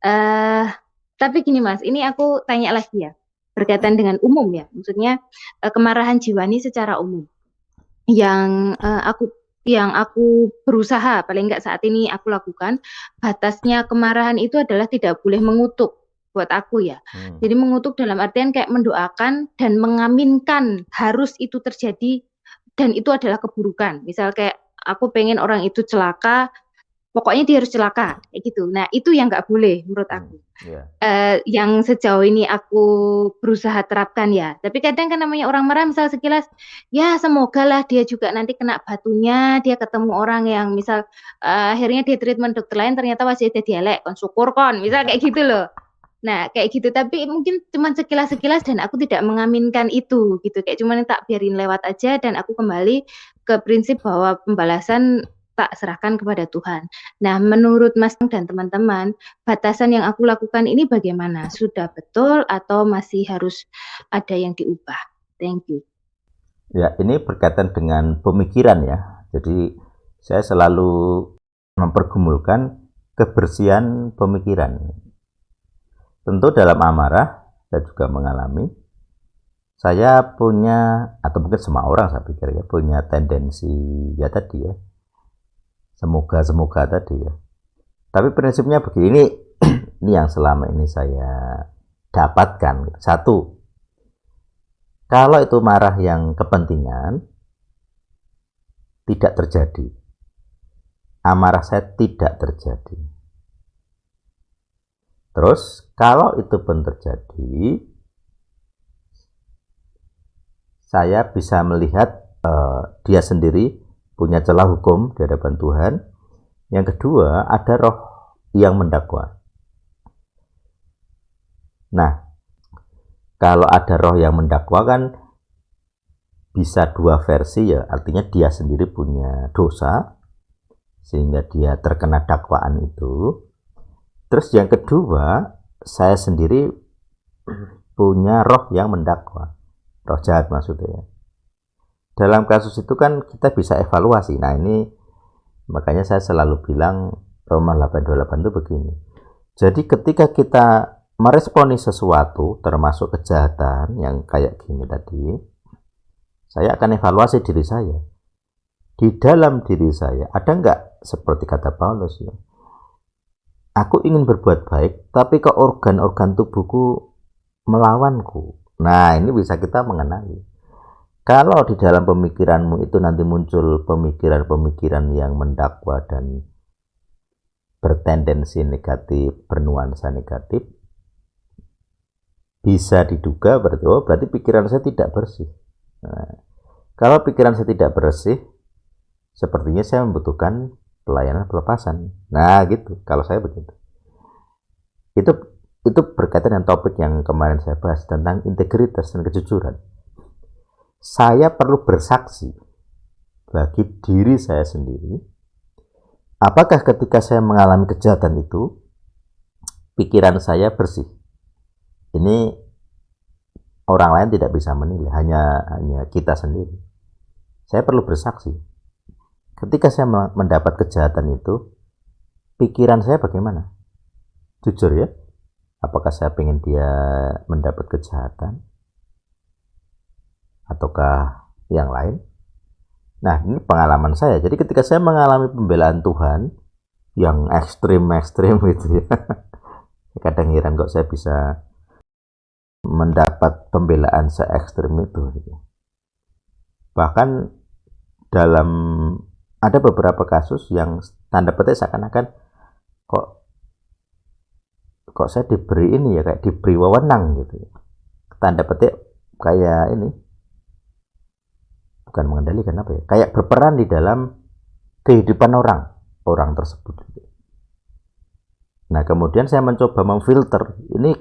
Eh, tapi gini Mas, ini aku tanya lagi ya, berkaitan dengan umum ya, maksudnya kemarahan jiwani secara umum. Yang aku berusaha paling enggak saat ini aku lakukan, batasnya kemarahan itu adalah tidak boleh mengutuk buat aku ya. Hmm. Jadi mengutuk dalam artian kayak mendoakan dan mengaminkan harus itu terjadi dan itu adalah keburukan. Misal kayak aku pengen orang itu celaka, pokoknya dia harus celaka kayak gitu. Nah, itu yang nggak boleh menurut Hmm. aku. Ya. Yang sejauh ini aku berusaha terapkan ya. Tapi kadang kan namanya orang marah misal sekilas, ya semoga lah dia juga nanti kena batunya, dia ketemu orang yang misal akhirnya dia treatment dokter lain ternyata masih ada dialek, kon syukur kon, misal kayak gitu loh. Nah, kayak gitu, tapi mungkin cuma sekilas-sekilas dan aku tidak mengaminkan itu gitu. Kayak cuma tak biarin lewat aja dan aku kembali ke prinsip bahwa pembalasan tak serahkan kepada Tuhan. Nah, menurut Mas dan teman-teman, batasan yang aku lakukan ini bagaimana? Sudah betul atau masih harus ada yang diubah? Thank you. Ya, ini berkaitan dengan pemikiran ya. Jadi saya selalu mempergumulkan kebersihan pemikiran. Tentu dalam amarah saya juga mengalami. Saya punya, atau mungkin semua orang saya pikir ya, punya tendensi ya tadi ya, semoga-semoga tadi ya. Tapi prinsipnya begini, ini yang selama ini saya dapatkan. Satu, kalau itu marah yang kepentingan, tidak terjadi. Amarah saya tidak terjadi. Terus, kalau itu pun terjadi, saya bisa melihat dia sendiri punya celah hukum di hadapan Tuhan. Yang kedua, ada roh yang mendakwa. Nah, kalau ada roh yang mendakwa kan bisa dua versi ya, artinya dia sendiri punya dosa sehingga dia terkena dakwaan itu. Terus yang kedua, saya sendiri punya roh yang mendakwa, roh jahat maksudnya. Dalam kasus itu kan kita bisa evaluasi. Nah, ini makanya saya selalu bilang Roma 8:28 itu begini. Jadi ketika kita meresponi sesuatu termasuk kejahatan yang kayak gini tadi, saya akan evaluasi diri saya. Di dalam diri saya ada nggak seperti kata Paulus ya, aku ingin berbuat baik tapi ke organ-organ tubuhku melawanku. Nah, ini bisa kita mengenali. Kalau di dalam pemikiranmu itu nanti muncul pemikiran-pemikiran yang mendakwa dan bertendensi negatif, bernuansa negatif, bisa diduga berarti, oh, berarti pikiran saya tidak bersih. Nah, kalau pikiran saya tidak bersih, sepertinya saya membutuhkan pelayanan pelepasan. Nah, gitu. Kalau saya begitu. Itu itu berkaitan dengan topik yang kemarin saya bahas tentang integritas dan kejujuran. Saya perlu bersaksi bagi diri saya sendiri. Apakah ketika saya mengalami kejahatan itu, pikiran saya bersih? Ini orang lain tidak bisa menilai, hanya kita sendiri. Saya perlu bersaksi. Ketika saya mendapat kejahatan itu, pikiran saya bagaimana? Jujur ya, apakah saya pengen dia mendapat kejahatan ataukah yang lain? Nah, ini pengalaman saya. Jadi ketika saya mengalami pembelaan Tuhan yang ekstrim-ekstrim gitu ya, kadang heran kok saya bisa mendapat pembelaan se ekstrim itu gitu. Bahkan dalam ada beberapa kasus yang tanda petik seakan-akan kok kok saya diberi ini ya, kayak diberi wewenang gitu ya. Tanda petik kayak ini, bukan mengendalikan apa ya, kayak berperan di dalam kehidupan orang tersebut gitu. Nah, kemudian saya mencoba memfilter ini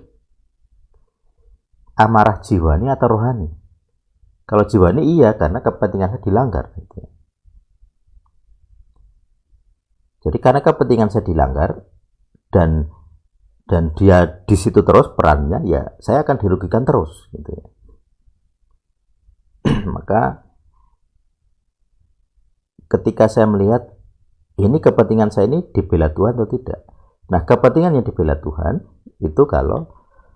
amarah jiwani atau rohani. Kalau jiwani iya, karena kepentingannya dilanggar gitu. Jadi karena kepentingan saya dilanggar dan dia di situ terus perannya, ya saya akan dirugikan terus gitu ya. Maka ketika saya melihat ini kepentingan saya ini dibela Tuhan atau tidak, Nah, kepentingan yang dibela Tuhan itu kalau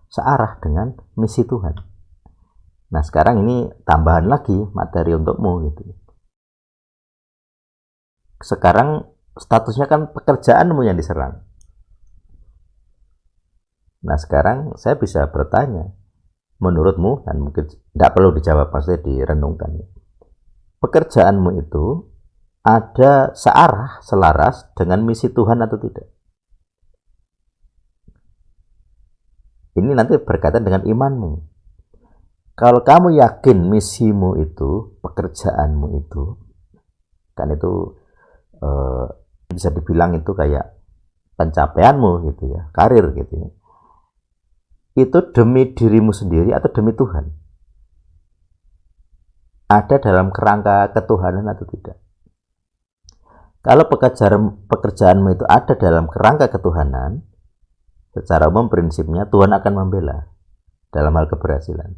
searah dengan misi Tuhan. Nah, sekarang ini tambahan lagi materi untukmu gitu. Sekarang statusnya kan pekerjaanmu yang diserang. Nah, sekarang saya bisa bertanya, menurutmu, dan mungkin tidak perlu dijawab, pasti direnungkan. Pekerjaanmu itu ada searah, selaras dengan misi Tuhan atau tidak? Ini nanti berkaitan dengan imanmu. Kalau kamu yakin misimu itu, pekerjaanmu itu, kan itu bisa dibilang itu kayak pencapaianmu gitu ya, karir gitu ya. Itu demi dirimu sendiri atau demi Tuhan? Ada dalam kerangka ketuhanan atau tidak? Kalau pekerjaanmu itu ada dalam kerangka ketuhanan, secara umum prinsipnya Tuhan akan membela dalam hal keberhasilan.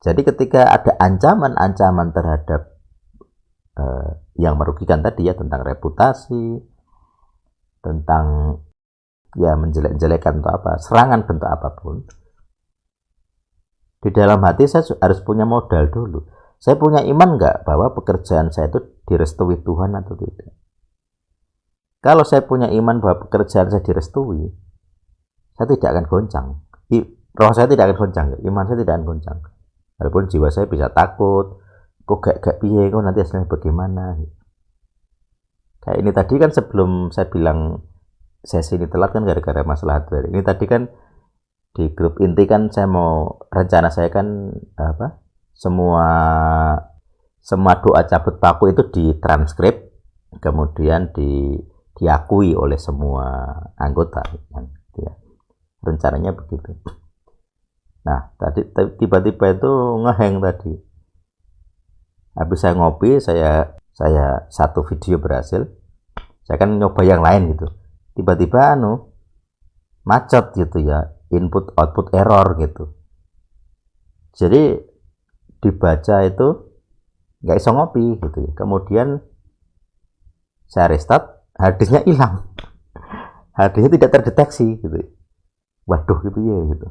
Jadi ketika ada ancaman-ancaman terhadap yang merugikan tadi ya, tentang reputasi, tentang ya menjelek-jelekan atau apa, serangan bentuk apapun, di dalam hati saya harus punya modal dulu. Saya punya iman nggak bahwa pekerjaan saya itu direstui Tuhan atau tidak? Kalau saya punya iman bahwa pekerjaan saya direstui, saya tidak akan goncang. Roh saya tidak akan goncang, iman saya tidak akan goncang. Walaupun jiwa saya bisa takut, kok gak piye, kok nanti hasilnya bagaimana. Kayak ini tadi kan sebelum saya bilang sesi ini telat kan gara-gara masalah hardware. Ini tadi kan di grup inti kan saya mau, rencana saya kan apa, semua doa cabut paku itu ditranskrip, kemudian diakui oleh semua anggota ya. Rencananya begitu. Nah, tadi tiba-tiba itu ngeheng tadi. Habis saya ngopi, saya satu video berhasil. Saya kan nyoba yang lain gitu. Tiba-tiba macet gitu ya, input output error gitu. Jadi dibaca itu nggak iso ngopi gitu ya. Kemudian saya restart, harddisknya hilang. Harddisknya tidak terdeteksi gitu. Waduh gitu ya gitu.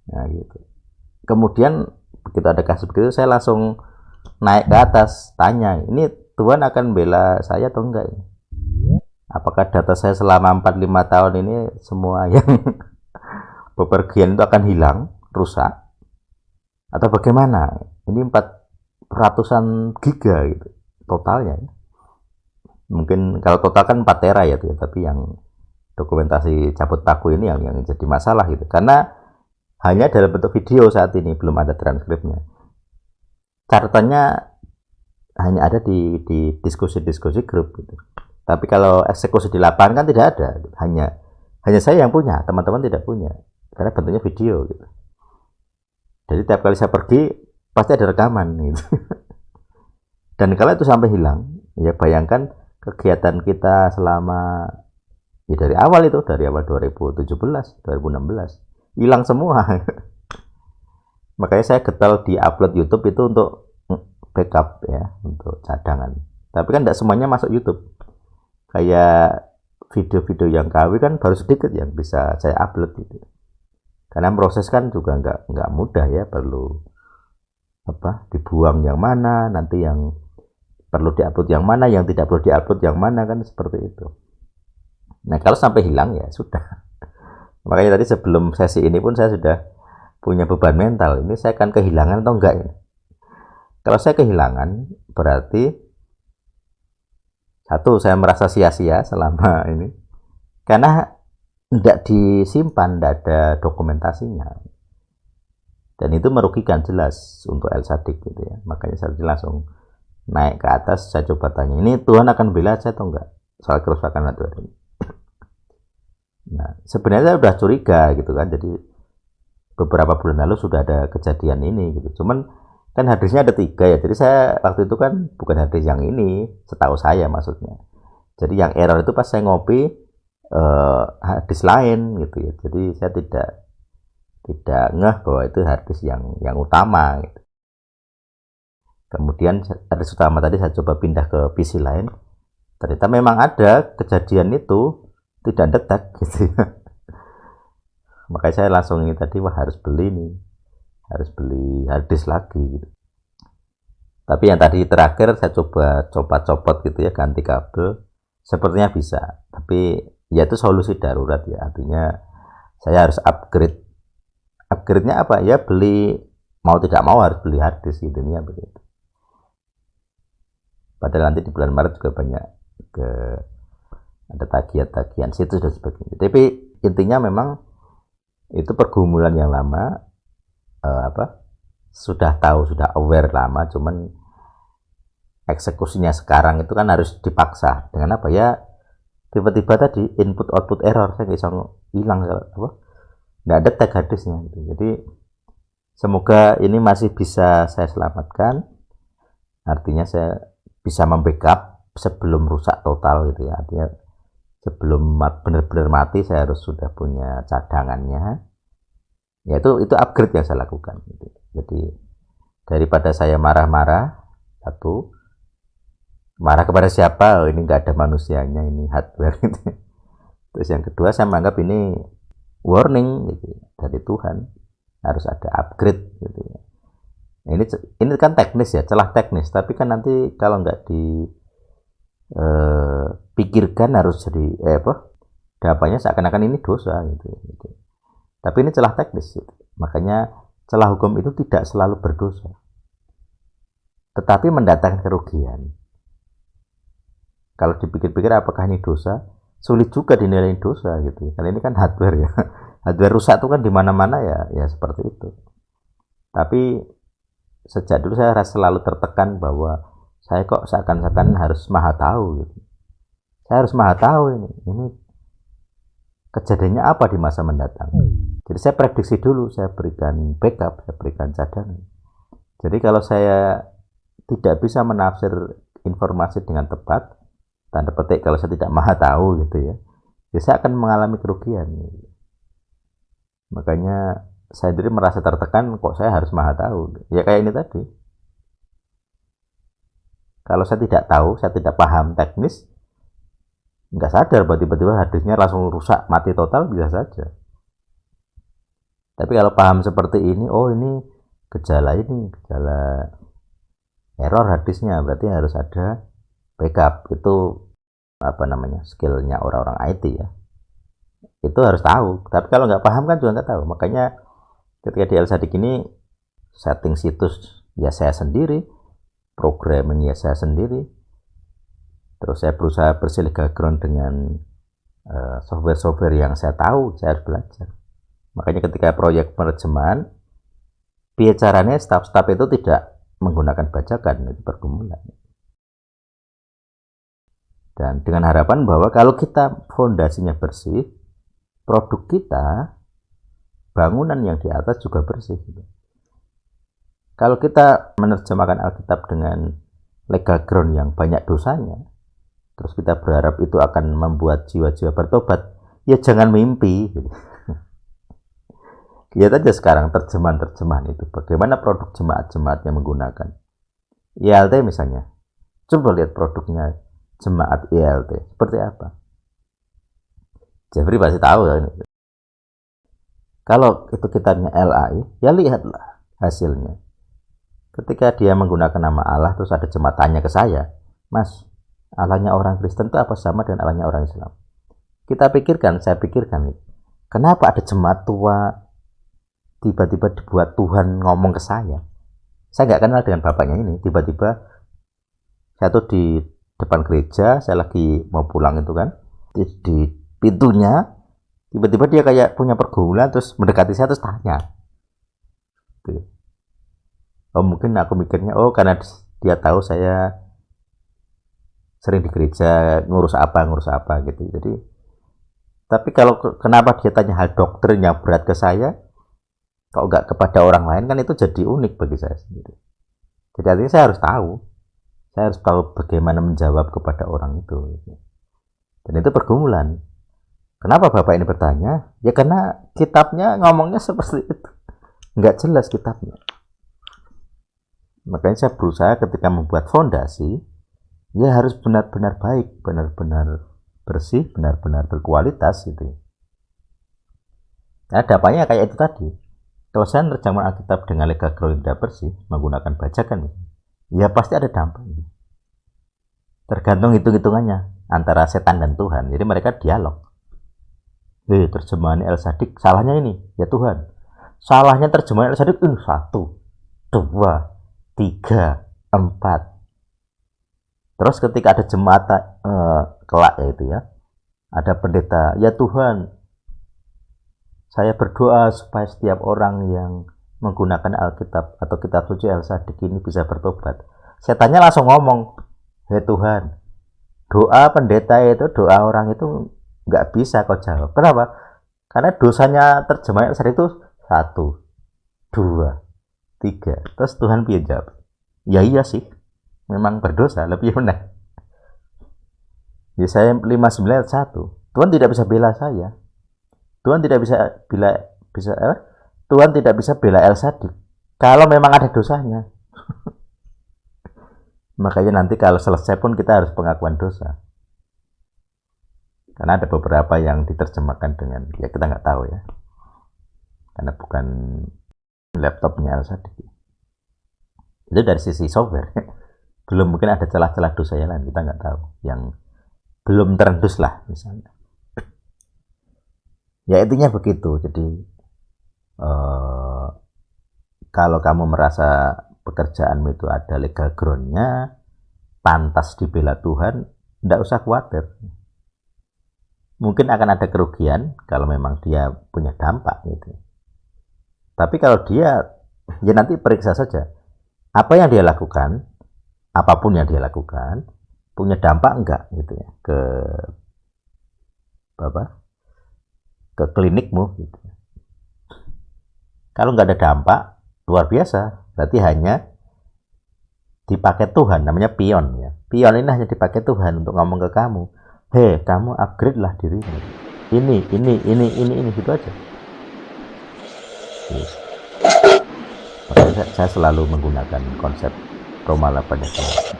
Nah gitu. Kemudian begitu ada kasus begitu, saya langsung naik ke atas, tanya, ini Tuhan akan bela saya atau enggak? Apakah data saya selama 4-5 tahun ini semua yang bepergian itu akan hilang, rusak? Atau bagaimana? Ini 400-an giga gitu totalnya. Mungkin kalau total kan 4 tera ya, tapi yang dokumentasi cabut paku ini yang jadi masalah gitu. Karena hanya dalam bentuk video saat ini, belum ada transkripnya. Catatannya hanya ada di diskusi-diskusi grup gitu. Tapi kalau eksekusi di lapangan kan tidak ada. Hanya saya yang punya, teman-teman tidak punya. Karena bentuknya video gitu. Jadi tiap kali saya pergi pasti ada rekaman gitu. Dan kalau itu sampai hilang, ya bayangkan kegiatan kita selama ya dari awal 2017, 2016 hilang semua. Makanya saya getol di upload YouTube itu untuk backup ya, untuk cadangan. Tapi kan tidak semuanya masuk YouTube. Kayak video-video yang KW kan baru sedikit yang bisa saya upload gitu. Karena proses kan juga nggak mudah ya, perlu dibuang yang mana, nanti yang perlu diupload yang mana, yang tidak perlu diupload yang mana, kan seperti itu. Nah kalau sampai hilang ya sudah. Makanya tadi sebelum sesi ini pun saya sudah punya beban mental, ini saya akan kehilangan atau enggak ya. Kalau saya kehilangan berarti satu, saya merasa sia-sia selama ini karena tidak disimpan, tidak ada dokumentasinya, dan itu merugikan jelas untuk El Sadik gitu ya. Makanya saya langsung naik ke atas, saya coba tanya, ini Tuhan akan bela saya atau enggak soal kerusakan hardware ini. Nah sebenarnya saya sudah curiga gitu kan, jadi beberapa bulan lalu sudah ada kejadian ini gitu. Cuman kan harddisknya ada 3 ya, jadi saya waktu itu kan bukan harddisk yang ini, setahu saya maksudnya. Jadi yang error itu pas saya ngopi harddisk lain gitu ya. Jadi saya tidak ngeh bahwa itu harddisk yang utama gitu. Kemudian harddisk utama tadi saya coba pindah ke PC lain, Ternyata memang ada kejadian itu tidak detek gitu ya. Makanya saya langsung ini tadi, wah harus beli nih, harus beli harddisk lagi gitu. Tapi yang tadi terakhir saya coba copot gitu ya, ganti kabel, sepertinya bisa. Tapi ya itu solusi darurat ya, artinya saya harus upgrade. Upgrade-nya apa ya, beli, mau tidak mau harus beli harddisk gitu ya, begitu. Padahal nanti di bulan Maret juga banyak ada tagihan-tagihan situs dan sebagainya. Tapi intinya memang itu pergumulan yang lama, sudah tahu, sudah aware lama, cuman eksekusinya sekarang itu kan harus dipaksa. Dengan apa ya, tiba-tiba tadi input output error, saya nggak bisa hilang, nggak ada tag harddisknya gitu. Jadi semoga ini masih bisa saya selamatkan, artinya saya bisa membackup sebelum rusak total gitu ya, artinya sebelum benar-benar mati saya harus sudah punya cadangannya. Ya itu upgrade yang saya lakukan gitu. Jadi daripada saya marah-marah, satu, marah kepada siapa, ini nggak ada manusianya, ini hardware gitu. Terus yang kedua, saya menganggap ini warning gitu dari Tuhan, harus ada upgrade gitu ya. Ini kan teknis ya, celah teknis, tapi kan nanti kalau nggak pikirkan harus jadi dampaknya seakan-akan ini dosa gitu. Tapi ini celah teknis gitu. Makanya celah hukum itu tidak selalu berdosa, tetapi mendatangkan kerugian. Kalau dipikir-pikir apakah ini dosa, sulit juga dinilai dosa gitu. Karena ini kan hardware ya, hardware rusak itu kan di mana-mana ya seperti itu. Tapi sejak dulu saya selalu tertekan bahwa saya kok seakan-akan harus maha tahu gitu. Saya harus maha tahu ini kejadiannya apa di masa mendatang. Jadi saya prediksi dulu, saya berikan backup, saya berikan cadangan. Jadi kalau saya tidak bisa menafsir informasi dengan tepat, tanda petik kalau saya tidak maha tahu gitu ya, saya akan mengalami kerugian. Makanya saya sendiri merasa tertekan, kok saya harus maha tahu. Ya kayak ini tadi. Kalau saya tidak tahu, saya tidak paham teknis, nggak sadar bahwa tiba-tiba harddisknya langsung rusak, mati total, bisa saja. Tapi kalau paham seperti ini, oh ini gejala error harddisknya, berarti harus ada backup. Itu skillnya orang-orang IT ya. Itu harus tahu. Tapi kalau nggak paham kan juga nggak tahu. Makanya ketika di Elsadik ini, setting situs ya saya sendiri, programming ya saya sendiri. Terus saya berusaha bersih background dengan software-software yang saya tahu, saya harus belajar. Makanya ketika proyek penerjemahan, bicaranya staf-staf itu tidak menggunakan bajakan, itu pergumulan. Dan dengan harapan bahwa kalau kita fondasinya bersih, produk kita, bangunan yang di atas juga bersih. Kalau kita menerjemahkan Alkitab dengan legal ground yang banyak dosanya, terus kita berharap itu akan membuat jiwa-jiwa bertobat, ya jangan mimpi. Lihat aja sekarang terjemahan-terjemahan itu, bagaimana produk jemaat-jemaat yang menggunakan ILT misalnya. Coba lihat produknya jemaat ILT seperti apa. Jeffrey pasti tahu ya ini. Kalau itu kitabnya LAI, ya lihatlah hasilnya. Ketika dia menggunakan nama Allah, terus ada jemaat tanya ke saya, Mas, Allahnya orang Kristen itu apa sama dengan Allahnya orang Islam? Saya pikirkan, kenapa ada jemaat tua tiba-tiba dibuat Tuhan ngomong ke saya? Saya nggak kenal dengan bapaknya ini. Tiba-tiba saya tuh di depan gereja, saya lagi mau pulang itu kan, di pintunya tiba-tiba dia kayak punya pergaulan, terus mendekati saya, terus tanya. Oh mungkin aku mikirnya, oh karena dia tahu saya sering di gereja, ngurus apa gitu. Jadi tapi kalau kenapa dia tanya hal doktrin yang berat ke saya, kalau nggak kepada orang lain, kan itu jadi unik bagi saya sendiri. Jadi artinya saya harus tahu bagaimana menjawab kepada orang itu. Dan itu pergumulan. Kenapa Bapak ini bertanya? Ya karena kitabnya ngomongnya seperti itu. Nggak jelas kitabnya. Makanya saya berusaha ketika membuat fondasi, Ya harus benar-benar baik, benar-benar bersih, benar-benar berkualitas gitu. Nah, dampaknya kayak itu tadi. Kalau saya menerjemahkan Alkitab dengan legal ground tidak bersih, menggunakan bajakan, ya pasti ada dampaknya. Tergantung hitung-hitungannya antara setan dan Tuhan. Jadi mereka dialog. Terjemahan El Sadik, salahnya ini, ya Tuhan. Salahnya terjemahan El Sadik, 1, 2, 3, 4. Terus ketika ada jemaat kelak ya itu ya, ada pendeta, ya Tuhan, saya berdoa supaya setiap orang yang menggunakan Alkitab atau kitab suci El Sadik ini bisa bertobat. Setannya langsung ngomong, hei Tuhan, doa pendeta itu, doa orang itu nggak bisa kau jawab. Kenapa? Karena dosanya terjemahan El Sadik itu 1, 2, 3. Terus Tuhan biar jawab, ya iya sih, memang berdosa, lebih benar. Yesaya 59 ayat 1. Tuhan tidak bisa bela saya. Tuhan tidak bisa Tuhan tidak bisa bela El Sadik kalau memang ada dosanya. Makanya nanti kalau selesai pun kita harus pengakuan dosa. Karena ada beberapa yang diterjemahkan dengan, ya kita nggak tahu ya. Karena bukan laptopnya El Sadik. Itu dari sisi software. Belum mungkin ada celah-celah dosa yang lain, kita nggak tahu. Yang belum terendus lah misalnya. Ya intinya begitu. Jadi kalau kamu merasa pekerjaanmu itu ada legal groundnya, pantas dibela Tuhan, tidak usah khawatir. Mungkin akan ada kerugian kalau memang dia punya dampak gitu. Tapi kalau dia, ya nanti periksa saja apa yang dia lakukan, apapun yang dia lakukan, punya dampak enggak gitu ya ke klinikmu gitu. Kalau nggak ada dampak, luar biasa. Berarti hanya dipakai Tuhan, namanya pion ya. Pion ini hanya dipakai Tuhan untuk ngomong ke kamu, hei kamu upgrade lah dirimu. Ini gitu aja. Yes. Makanya saya selalu menggunakan konsep Roma 8 ayat 9.